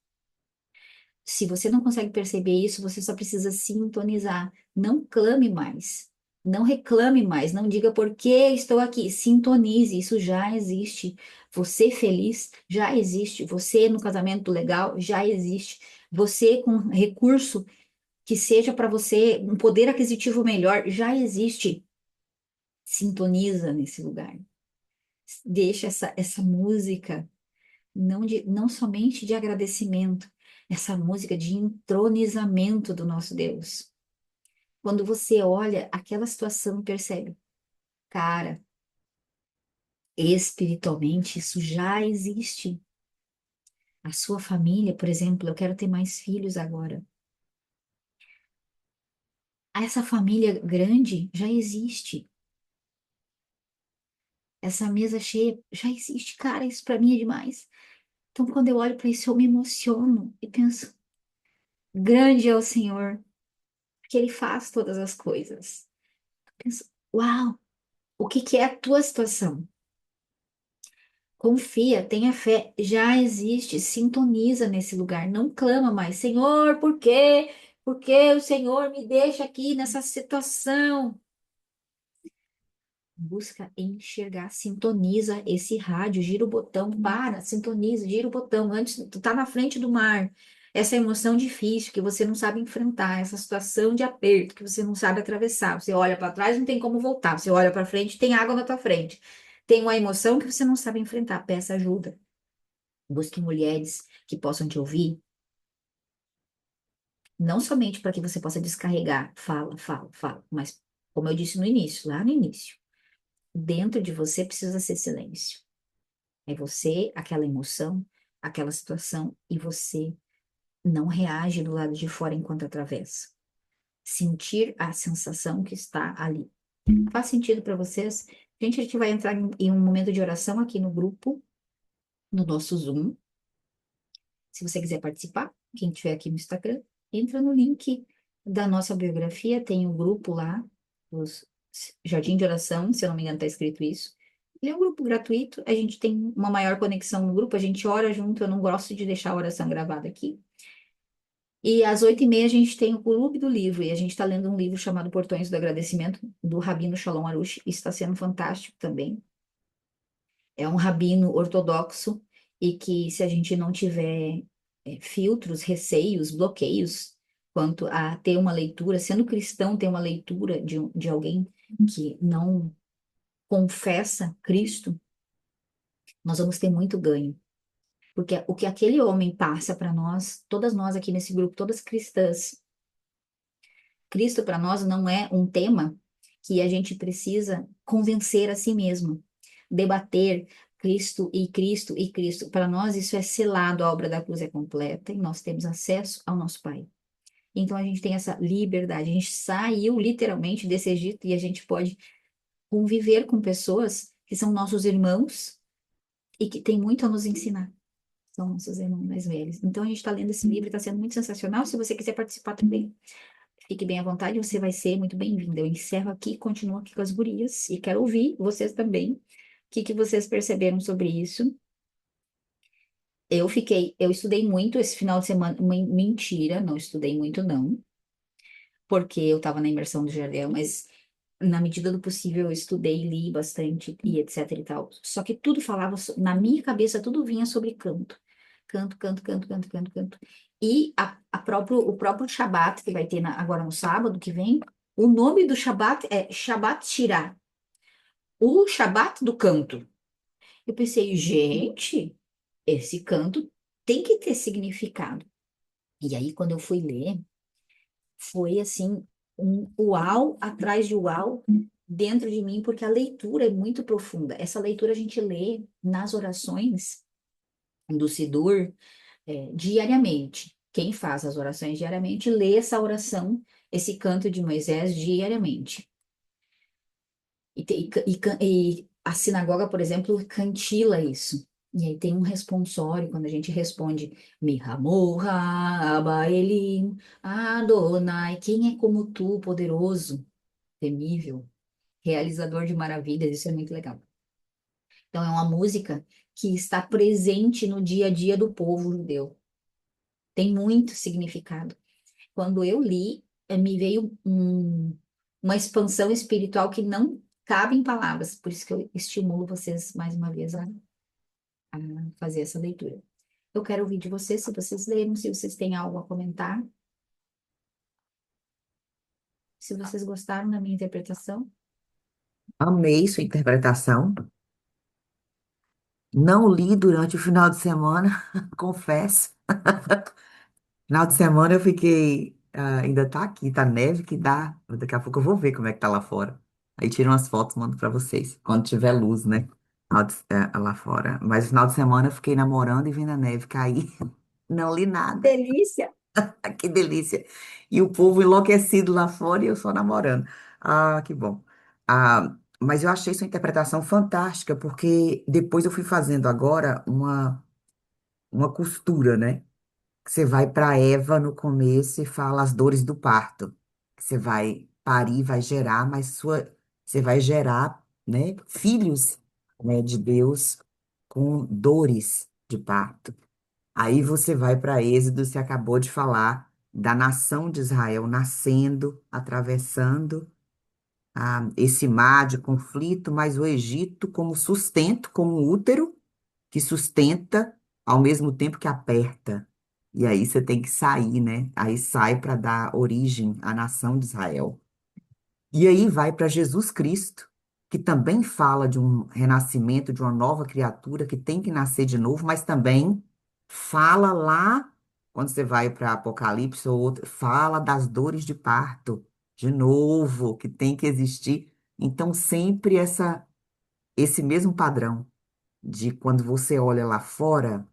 Se você não consegue perceber isso, você só precisa sintonizar. Não clame mais. Não reclame mais. Não diga por que estou aqui. Sintonize. Isso já existe. Você feliz já existe. Você no casamento legal já existe. Você com recurso que seja para você um poder aquisitivo melhor já existe. Sintoniza nesse lugar. Deixa essa música não somente de agradecimento, essa música de entronizamento do nosso Deus. Quando você olha aquela situação e percebe, cara, espiritualmente isso já existe. A sua família, por exemplo, eu quero ter mais filhos agora. Essa família grande já existe. Essa mesa cheia já existe, cara, isso para mim é demais. Então, quando eu olho para isso, eu me emociono e penso, grande é o Senhor, que Ele faz todas as coisas. Penso, uau, o que que é a tua situação? Confia, tenha fé, já existe, sintoniza nesse lugar, não clama mais, Senhor, por quê? Por que o Senhor me deixa aqui nessa situação? Busca enxergar, sintoniza esse rádio, gira o botão, para, sintoniza, gira o botão. Antes, tu tá na frente do mar, essa emoção difícil que você não sabe enfrentar, essa situação de aperto que você não sabe atravessar. Você olha para trás, não tem como voltar. Você olha para frente, tem água na tua frente. Tem uma emoção que você não sabe enfrentar. Peça ajuda. Busque mulheres que possam te ouvir, não somente para que você possa descarregar, fala, fala, fala, mas como eu disse no início, lá no início, dentro de você precisa ser silêncio. É você, aquela emoção, aquela situação, e você não reage do lado de fora enquanto atravessa. Sentir a sensação que está ali. Faz sentido para vocês? Gente, a gente vai entrar em um momento de oração aqui no grupo, no nosso Zoom. Se você quiser participar, quem estiver aqui no Instagram, entra no link da nossa biografia, tem um grupo lá, os Jardim de Oração, se eu não me engano, está escrito isso. Ele é um grupo gratuito, a gente tem uma maior conexão no grupo, a gente ora junto, eu não gosto de deixar a oração gravada aqui. E às 8h30 a gente tem o Clube do Livro, e a gente está lendo um livro chamado Portões do Agradecimento, do Rabino Shalom Arush, e está sendo fantástico também. É um rabino ortodoxo, e que se a gente não tiver filtros, receios, bloqueios, quanto a ter uma leitura, sendo cristão, ter uma leitura de alguém que não confessa Cristo, nós vamos ter muito ganho. Porque o que aquele homem passa para nós, todas nós aqui nesse grupo, todas cristãs, Cristo para nós não é um tema que a gente precisa convencer a si mesmo, debater Cristo e Cristo e Cristo. Para nós isso é selado, a obra da cruz é completa e nós temos acesso ao nosso Pai. Então a gente tem essa liberdade, a gente saiu literalmente desse Egito e a gente pode conviver com pessoas que são nossos irmãos e que têm muito a nos ensinar. São nossos irmãos mais velhos. Então a gente está lendo esse livro, está sendo muito sensacional. Se você quiser participar também, fique bem à vontade, você vai ser muito bem-vindo. Eu encerro aqui, continuo aqui com as gurias e quero ouvir vocês também. O que vocês perceberam sobre isso? Eu estudei muito esse final de semana. Mentira, não estudei muito, não, porque eu estava na imersão do Jardel, mas na medida do possível eu estudei, li bastante e etc e tal. Só que tudo falava, na minha cabeça, tudo vinha sobre canto. Canto, canto, canto, canto, canto, canto. E o próprio Shabat, que vai ter agora no sábado que vem, o nome do Shabat é Shabat Shirah, o Shabat do canto. Eu pensei, gente, esse canto tem que ter significado. E aí, quando eu fui ler, foi assim, um uau atrás de uau dentro de mim, porque a leitura é muito profunda. Essa leitura a gente lê nas orações do Sidur, diariamente. Quem faz as orações diariamente, lê essa oração, esse canto de Moisés diariamente. E a sinagoga, por exemplo, cantila isso. E aí tem um responsório, quando a gente responde, Mihamorra, Abba Elim, Adonai, quem é como tu, poderoso, temível, realizador de maravilhas, isso é muito legal. Então é uma música que está presente no dia a dia do povo judeu. Tem muito significado. Quando eu li, me veio uma expansão espiritual que não cabe em palavras. Por isso que eu estimulo vocês mais uma vez a fazer essa leitura. Eu quero ouvir de vocês, se vocês leram, se vocês têm algo a comentar, se vocês gostaram da minha interpretação. Amei sua interpretação. Não li durante o final de semana, confesso. Final de semana eu fiquei. Ainda tá aqui, tá neve que dá. Daqui a pouco eu vou ver como é que tá lá fora. Aí tiro umas fotos, mando pra vocês. Quando tiver luz, né? Lá fora. Mas no final de semana eu fiquei namorando e vendo a neve cair. Não li nada. Delícia! Que delícia. E o povo enlouquecido lá fora e eu só namorando. Ah, que bom. Mas eu achei sua interpretação fantástica, porque depois eu fui fazendo agora uma costura, né? Que você vai para Eva no começo e fala as dores do parto. Que você vai parir, vai gerar, mas você vai gerar, né, filhos, né, de Deus com dores de parto. Aí você vai para Êxodo, você acabou de falar da nação de Israel nascendo, atravessando esse mar de conflito, mas o Egito como sustento, como útero que sustenta ao mesmo tempo que aperta. E aí você tem que sair, né? Aí sai para dar origem à nação de Israel. E aí vai para Jesus Cristo, que também fala de um renascimento, de uma nova criatura que tem que nascer de novo, mas também fala lá, quando você vai para Apocalipse ou outro, fala das dores de parto, de novo, que tem que existir. Então, sempre esse mesmo padrão de quando você olha lá fora,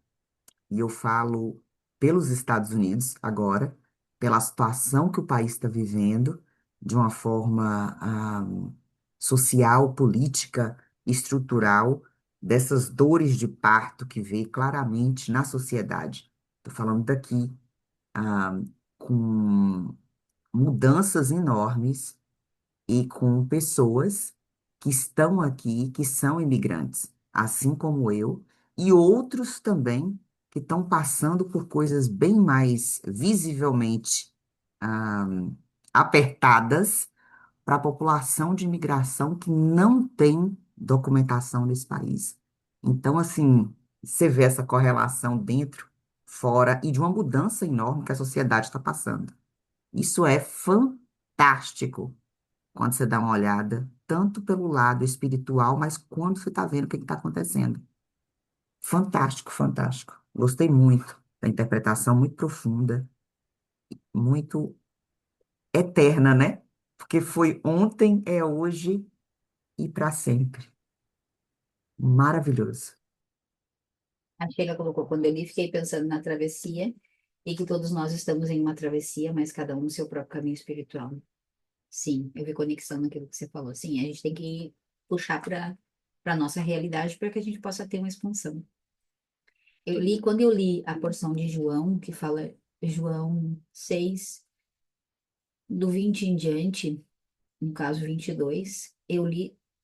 e eu falo pelos Estados Unidos agora, pela situação que o país está vivendo, de uma forma social, política, estrutural, dessas dores de parto que vê claramente na sociedade. Estou falando daqui, ah, com mudanças enormes e com pessoas que estão aqui, que são imigrantes, assim como eu, e outros também que estão passando por coisas bem mais visivelmente ah, apertadas para a população de imigração que não tem documentação nesse país. Então, assim, você vê essa correlação dentro, fora e de uma mudança enorme que a sociedade está passando. Isso é fantástico quando você dá uma olhada, tanto pelo lado espiritual, mas quando você está vendo o que está acontecendo. Fantástico, fantástico. Gostei muito da interpretação, muito profunda, muito eterna, né? Porque foi ontem, é hoje e para sempre. Maravilhoso. A Sheila colocou, quando eu li, fiquei pensando na travessia e que todos nós estamos em uma travessia, mas cada um no seu próprio caminho espiritual. Sim, eu vi conexão naquilo que você falou. Sim, a gente tem que puxar para nossa realidade para que a gente possa ter uma expansão. Quando eu li a porção de João, que fala João 6 do 20 em diante, no caso 22,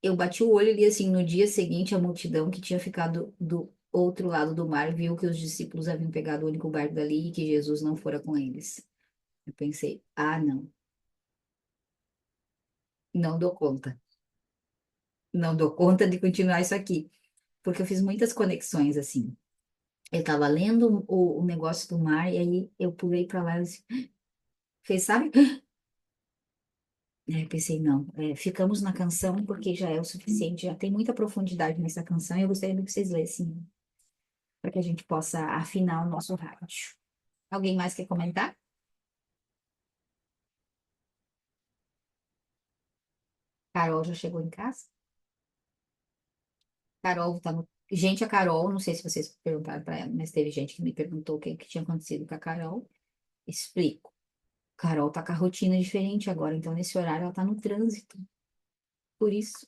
eu bati o olho e li assim, no dia seguinte a multidão que tinha ficado do outro lado do mar viu que os discípulos haviam pegado o único barco dali e que Jesus não fora com eles. Eu pensei, ah, não, não dou conta. Não dou conta de continuar isso aqui, porque eu fiz muitas conexões assim. Eu estava lendo o negócio do mar e aí eu pulei para lá e disse, fez, sabe? Aí eu pensei, não, ficamos na canção porque já é o suficiente, já tem muita profundidade nessa canção e eu gostaria que vocês lessem para que a gente possa afinar o nosso rádio. Alguém mais quer comentar? Carol já chegou em casa? Carol tá no. Gente, a Carol, não sei se vocês perguntaram para ela, mas teve gente que me perguntou o que tinha acontecido com a Carol. Explico. Carol tá com a rotina diferente agora, então nesse horário ela tá no trânsito. Por isso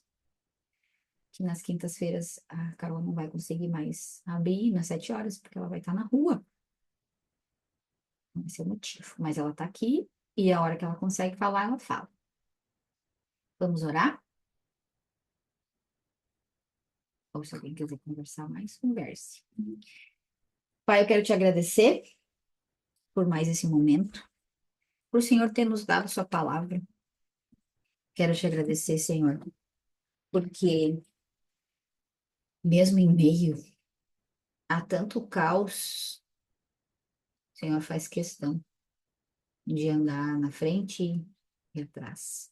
que nas quintas-feiras a Carol não vai conseguir mais abrir nas 7 horas, porque ela vai estar na rua. Esse é o motivo. Mas ela tá aqui e a hora que ela consegue falar, ela fala. Vamos orar? Ou se alguém quiser conversar mais, converse. Pai, eu quero te agradecer por mais esse momento, por o Senhor ter nos dado sua palavra. Quero te agradecer, Senhor, porque mesmo em meio a tanto caos, o Senhor faz questão de andar na frente e atrás.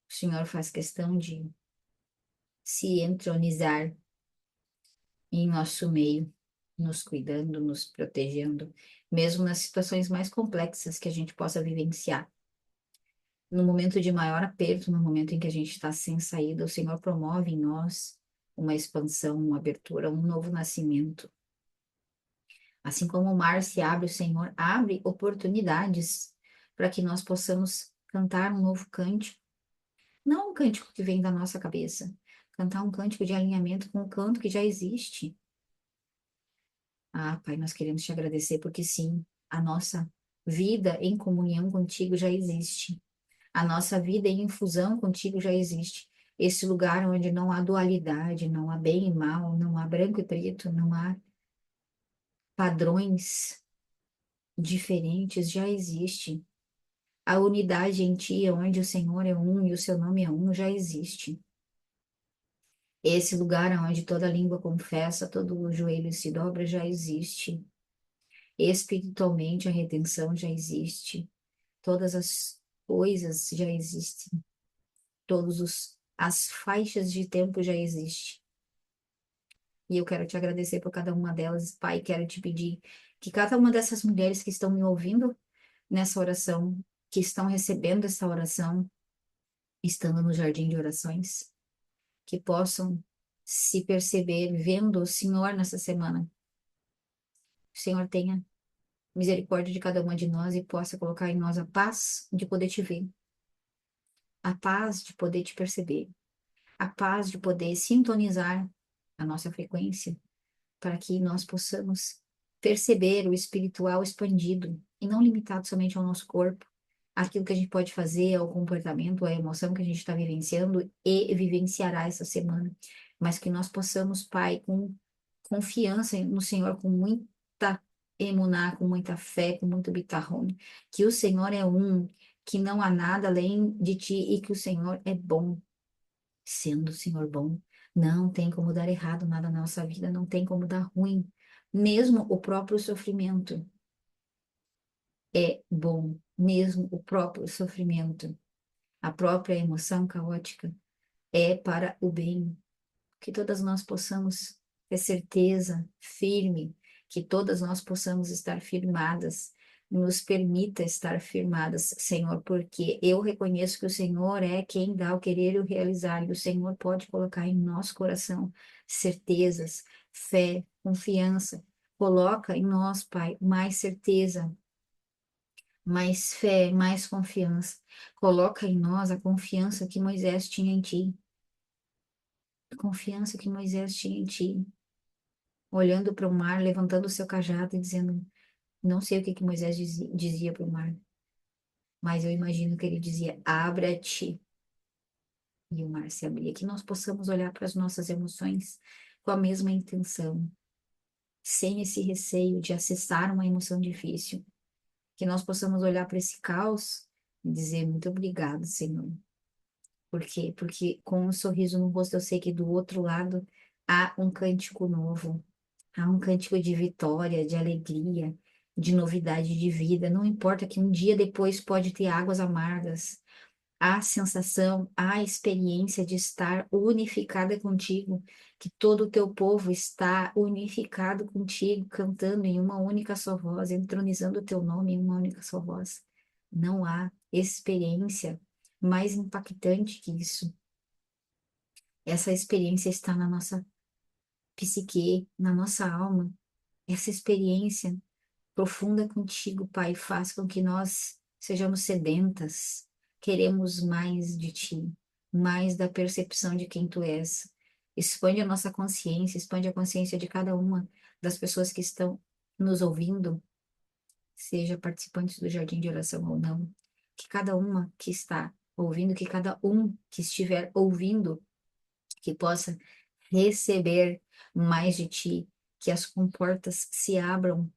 O Senhor faz questão de se entronizar em nosso meio, nos cuidando, nos protegendo, mesmo nas situações mais complexas que a gente possa vivenciar. No momento de maior aperto, no momento em que a gente está sem saída, o Senhor promove em nós uma expansão, uma abertura, um novo nascimento. Assim como o mar se abre, o Senhor abre oportunidades para que nós possamos cantar um novo cântico. Não um cântico que vem da nossa cabeça, cantar um cântico de alinhamento com o canto que já existe. Ah, Pai, nós queremos te agradecer porque sim, a nossa vida em comunhão contigo já existe. A nossa vida em infusão contigo já existe. Esse lugar onde não há dualidade, não há bem e mal, não há branco e preto, não há padrões diferentes, já existe. A unidade em ti, onde o Senhor é um e o seu nome é um, já existe. Esse lugar onde toda língua confessa, todo joelho se dobra, já existe. Espiritualmente, a redenção já existe. Todas as coisas já existem. As faixas de tempo já existem. E eu quero te agradecer por cada uma delas, Pai. Quero te pedir que cada uma dessas mulheres que estão me ouvindo nessa oração, que estão recebendo essa oração, estando no jardim de orações, que possam se perceber vendo o Senhor nessa semana. O Senhor tenha misericórdia de cada uma de nós e possa colocar em nós a paz de poder te ver, a paz de poder te perceber, a paz de poder sintonizar a nossa frequência para que nós possamos perceber o espiritual expandido e não limitado somente ao nosso corpo, aquilo que a gente pode fazer, ao comportamento, à emoção que a gente está vivenciando e vivenciará essa semana, mas que nós possamos, Pai, com confiança no Senhor, com muita emuná, com muita fé, com muito bitarrão, que o Senhor é um, que não há nada além de ti e que o Senhor é bom. Sendo o Senhor bom, não tem como dar errado nada na nossa vida, não tem como dar ruim. Mesmo o próprio sofrimento é bom, mesmo o próprio sofrimento, a própria emoção caótica é para o bem. Que todas nós possamos ter certeza firme, que todas nós possamos estar firmadas. Nos permita estar firmadas, Senhor, porque eu reconheço que o Senhor é quem dá o querer e o realizar, e o Senhor pode colocar em nosso coração certezas, fé, confiança. Coloca em nós, Pai, mais certeza, mais fé, mais confiança. Coloca em nós a confiança que Moisés tinha em ti, a confiança que Moisés tinha em ti, olhando para o mar, levantando o seu cajado e dizendo, não sei o que que Moisés dizia para o mar, mas eu imagino que ele dizia, abra-te, e o mar se abria. Que nós possamos olhar para as nossas emoções com a mesma intenção, sem esse receio de acessar uma emoção difícil. Que nós possamos olhar para esse caos e dizer, muito obrigado, Senhor. Por quê? Porque com um sorriso no rosto eu sei que do outro lado há um cântico novo. Há um cântico de vitória, de alegria, de novidade de vida. Não importa que um dia depois pode ter águas amargas. Há a sensação, há a experiência de estar unificada contigo, que todo o teu povo está unificado contigo, cantando em uma única só voz, entronizando o teu nome em uma única só voz. Não há experiência mais impactante que isso. Essa experiência está na nossa psique, na nossa alma. Essa experiência profunda contigo, Pai, faz com que nós sejamos sedentas, queremos mais de ti, mais da percepção de quem tu és. Expande a nossa consciência, expande a consciência de cada uma das pessoas que estão nos ouvindo, seja participantes do jardim de oração ou não, que cada uma que está ouvindo, que cada um que estiver ouvindo, que possa receber mais de ti, que as comportas se abram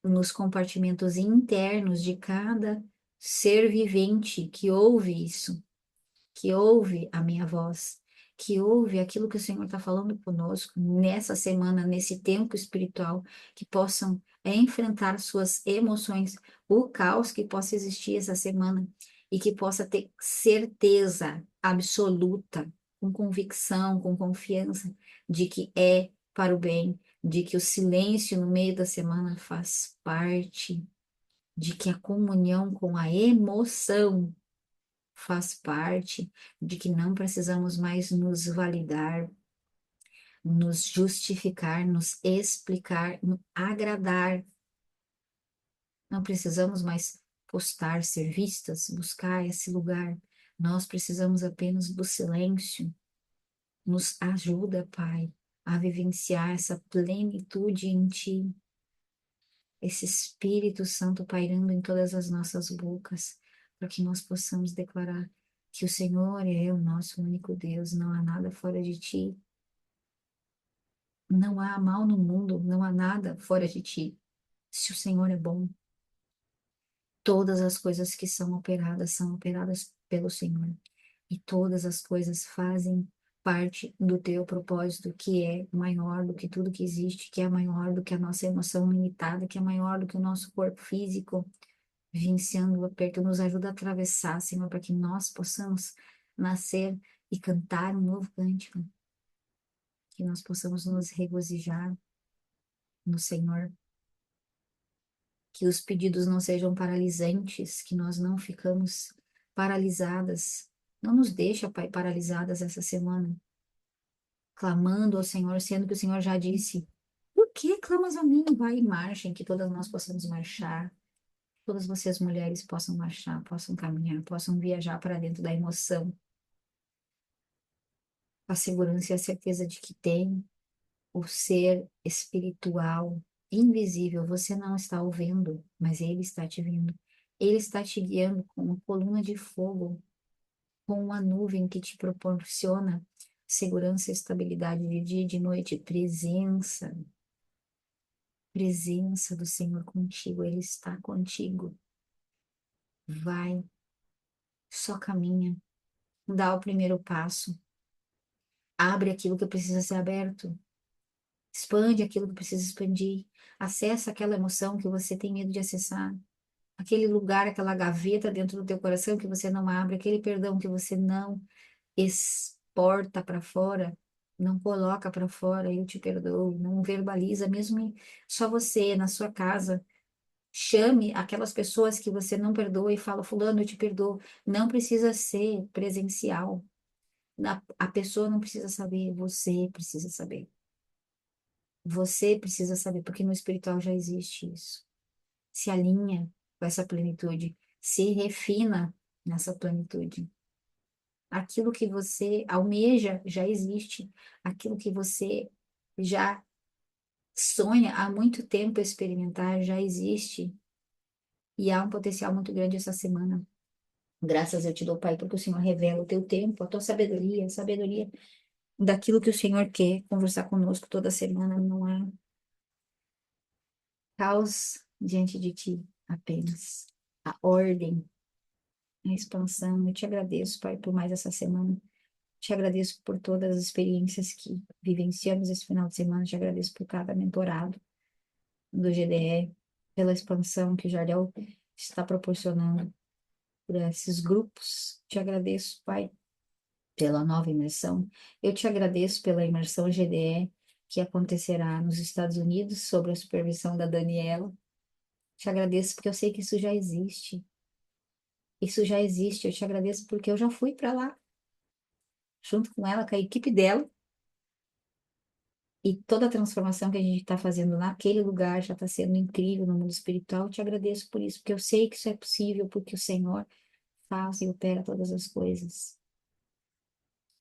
nos compartimentos internos de cada ser vivente que ouve isso, que ouve a minha voz, que ouve aquilo que o Senhor está falando conosco nessa semana, nesse tempo espiritual, que possam enfrentar suas emoções, o caos que possa existir essa semana e que possa ter certeza absoluta, com convicção, com confiança de que é para o bem, de que o silêncio no meio da semana faz parte, de que a comunhão com a emoção faz parte, de que não precisamos mais nos validar, nos justificar, nos explicar, agradar. Não precisamos mais postar, ser vistas, buscar esse lugar. Nós precisamos apenas do silêncio. Nos ajuda, Pai, a vivenciar essa plenitude em Ti, esse Espírito Santo pairando em todas as nossas bocas, para que nós possamos declarar que o Senhor é o nosso único Deus, não há nada fora de Ti, não há mal no mundo, não há nada fora de Ti. Se o Senhor é bom, todas as coisas que são operadas pelo Senhor, e todas as coisas fazem parte do teu propósito, que é maior do que tudo que existe, que é maior do que a nossa emoção limitada, que é maior do que o nosso corpo físico, vencendo o aperto, nos ajuda a atravessar, Senhor, para que nós possamos nascer e cantar um novo cântico, que nós possamos nos regozijar no Senhor, que os pedidos não sejam paralisantes, que nós não ficamos paralisadas. Não nos deixa, Pai, paralisadas essa semana, clamando ao Senhor, sendo que o Senhor já disse: por que clamas a mim? Vai e marchem, que todas nós possamos marchar, todas vocês mulheres possam marchar, possam caminhar, possam viajar para dentro da emoção, a segurança e a certeza de que tem o ser espiritual, invisível. Você não está o vendo, mas ele está te vendo. Ele está te guiando com uma coluna de fogo, com uma nuvem que te proporciona segurança e estabilidade de dia e de noite, presença do Senhor contigo, Ele está contigo. Vai, só caminha, dá o primeiro passo, abre aquilo que precisa ser aberto, expande aquilo que precisa expandir, acessa aquela emoção que você tem medo de acessar, aquele lugar, aquela gaveta dentro do teu coração que você não abre, aquele perdão que você não exporta para fora, não coloca para fora, eu te perdoo, não verbaliza, mesmo só você na sua casa. Chame aquelas pessoas que você não perdoa e fala, fulano, eu te perdoo. Não precisa ser presencial. A pessoa não precisa saber, você precisa saber. Você precisa saber, porque no espiritual já existe isso. Se alinha com essa plenitude, se refina nessa plenitude. Aquilo que você almeja já existe. Aquilo que você já sonha há muito tempo experimentar já existe. E há um potencial muito grande essa semana. Graças eu te dou, Pai, porque o Senhor revela o teu tempo, a tua sabedoria, a sabedoria daquilo que o Senhor quer conversar conosco toda semana. Não há caos diante de ti, apenas a ordem, a expansão. Eu te agradeço, Pai, por mais essa semana. Te agradeço por todas as experiências que vivenciamos esse final de semana. Te agradeço por cada mentorado do GDE, pela expansão que o Jardel está proporcionando por esses grupos. Te agradeço, Pai, pela nova imersão. Eu te agradeço pela imersão GDE que acontecerá nos Estados Unidos sob a supervisão da Daniela. Te agradeço porque eu sei que isso já existe. Isso já existe. Eu te agradeço porque eu já fui para lá, junto com ela, com a equipe dela. E toda a transformação que a gente está fazendo naquele lugar já está sendo incrível no mundo espiritual. Eu te agradeço por isso, porque eu sei que isso é possível, porque o Senhor faz e opera todas as coisas.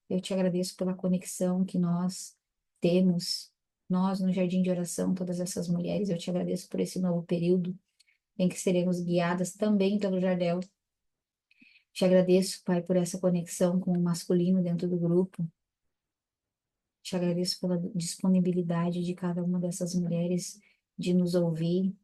Eu te agradeço pela conexão que nós temos, nós no Jardim de Oração, todas essas mulheres. Eu te agradeço por esse novo período em que seremos guiadas também pelo Jardel. Te agradeço, Pai, por essa conexão com o masculino dentro do grupo. Te agradeço pela disponibilidade de cada uma dessas mulheres de nos ouvir,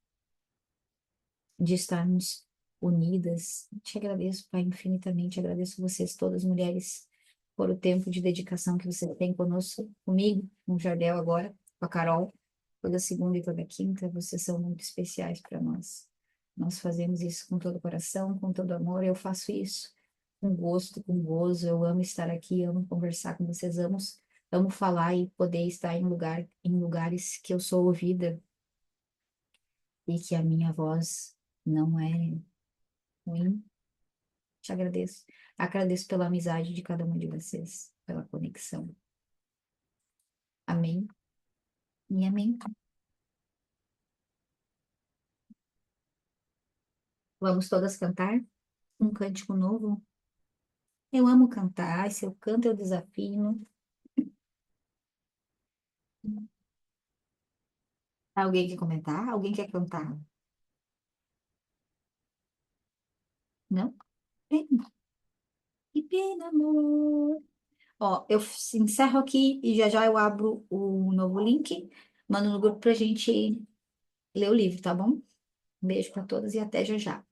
de estarmos unidas. Te agradeço, Pai, infinitamente. Agradeço vocês, todas mulheres, por o tempo de dedicação que você tem conosco, comigo, com o Jardel agora, com a Carol, toda segunda e toda quinta. Vocês são muito especiais para nós. Nós fazemos isso com todo o coração, com todo amor. Eu faço isso com gosto, com gozo. Eu amo estar aqui, amo conversar com vocês, amo falar e poder estar em lugares que eu sou ouvida e que a minha voz não é ruim. Te agradeço. Agradeço pela amizade de cada um de vocês, pela conexão. Amém e amém. Vamos todas cantar um cântico novo? Eu amo cantar, se eu canto eu desafino. Alguém quer comentar? Alguém quer cantar? Não? Pena. Que pena, amor. Ó, eu encerro aqui e já já eu abro o novo link, mando no grupo pra gente ler o livro, tá bom? Um beijo pra todas e até já já.